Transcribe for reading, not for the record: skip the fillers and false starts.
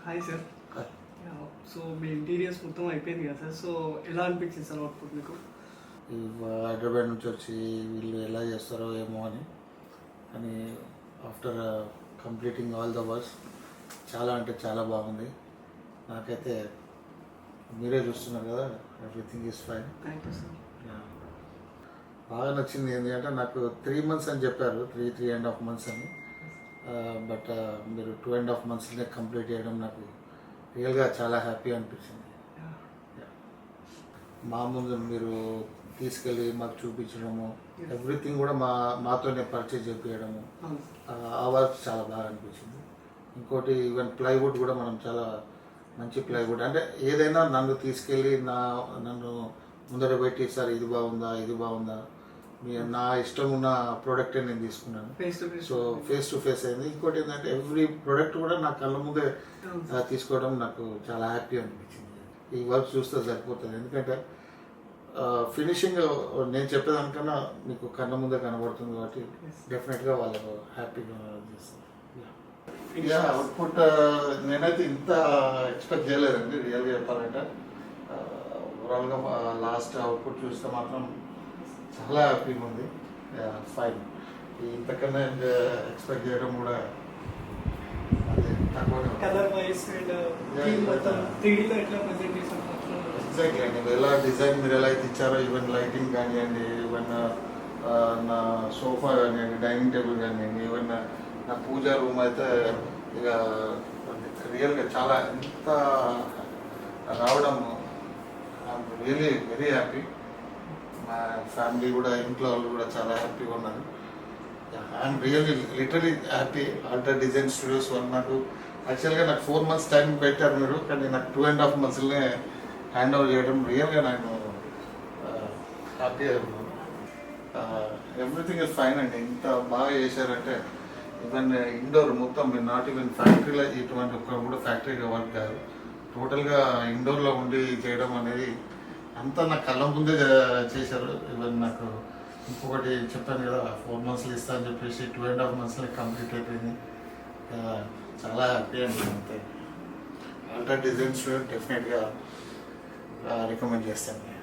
Hi sir. So మీ interiors మొత్తం అయిపోయింది కదా సార్. సో ఎలా అనిపించింది సార్ అవుట్పుట్ మీకు? హైదరాబాద్ నుంచి వచ్చి వీళ్ళు ఎలా చేస్తారో ఏమో అని after completing all the works చాలా అంటే చాలా బాగుంది. నాకైతే మీరే చూస్తున్నారు కదా, everything is fine. Thank you sir. బాగా నచ్చింది ఏంటంటే నాకు 3 months అని చెప్పారు, 3.5 months అని. బట్ మీరు 2.5 monthsనే కంప్లీట్ చేయడం నాకు రియల్గా చాలా హ్యాపీ అనిపించింది. మా ముందు మీరు తీసుకెళ్ళి మాకు చూపించడము, ఎవ్రీథింగ్ కూడా మాతోనే పర్చేజ్ చేయించడము, ఆ వర్క్ చాలా బాగా అనిపించింది. ఇంకోటి ఈవెన్ ప్లైవుడ్ కూడా మనం చాలా మంచి ప్లైవుడ్, అంటే ఏదైనా నన్ను తీసుకెళ్ళి నన్ను ముందర పెట్టి సార్ ఇది బాగుందా నా ఇష్టం ఉన్న ప్రోడక్టే నేను తీసుకున్నాను. సో ఫేస్ టు ఫేస్ అయింది. ఇంకోటి ఏంటంటే ఎవ్రీ ప్రోడక్ట్ కూడా నా కళ్ళ ముందే తీసుకోవడం నాకు చాలా హ్యాపీ అనిపించింది. ఈ వర్క్ చూస్తే సరిపోతుంది, ఎందుకంటే ఫినిషింగ్ నేను చెప్పేదానికన్నా మీకు కళ్ళ ముందే కనబడుతుంది కాబట్టి డెఫినెట్గా వాళ్ళకు హ్యాపీగా చేస్తారు. అవుట్పుట్ నేనైతే ఇంత ఎక్స్పెక్ట్ చేయలేదండి రియల్గా చెప్పాలంటే. ఓవరాల్గా లాస్ట్ అవుట్పుట్ చూస్తే మాత్రం చాలా హ్యాపీగా ఉంది. ఫైన్. ఇంతకన్నా ఎక్స్పెక్ట్ చేయడం కూడా అది తక్కువనే. ఎగ్జాక్ట్లీ అండి. ఎలా డిజైన్ మీరు ఎలా అయితే ఇచ్చారో, ఈవెన్ లైటింగ్ కానివ్వండి, ఈవెన్ నా సోఫా కానివ్వండి, డైనింగ్ టేబుల్ కానివ్వండి, ఈవెన్ నా పూజా రూమ్ అయితే ఇక రియల్గా చాలా ఎంత రావడం ఐఎమ్ రియలీ వెరీ హ్యాపీ. మా ఫ్యామిలీ కూడా, ఇంట్లో వాళ్ళు కూడా చాలా హ్యాపీగా ఉన్నారు. I'm really literally happy. Alter Design Studios వాళ్ళు నాకు యాక్చువల్గా నాకు 4 months టైం పెట్టారు మీరు, కానీ నాకు 2.5 monthsనే హ్యాండ్ ఓవర్ చేయడం రియల్గా నాకు హ్యాపీ. ఎవ్రీథింగ్ ఇస్ ఫైన్ అండి. ఇంత బాగా చేశారంటే ఈవెన్ ఇండోర్ మొత్తం మీరు నాట్ ఈవెన్ ఫ్యాక్టరీలో ఇటువంటి ఒక్క కూడా ఫ్యాక్టరీగా వర్క్ కాదు, టోటల్గా ఇండోర్లో ఉండి చేయడం అనేది అంతా నా కళ్ళ ముందే చేశారు. ఈవెన్ నాకు ఇంకొకటి చెప్పాను కదా, 4 months ఇస్తా అని చెప్పేసి 2.5 monthsలో కంప్లీట్ అయిపోయింది. చాలా హ్యాపీ అండి. అంతే ఆల్టర్ డిజైన్స్ డెఫినెట్గా రికమెండ్ చేస్తాను.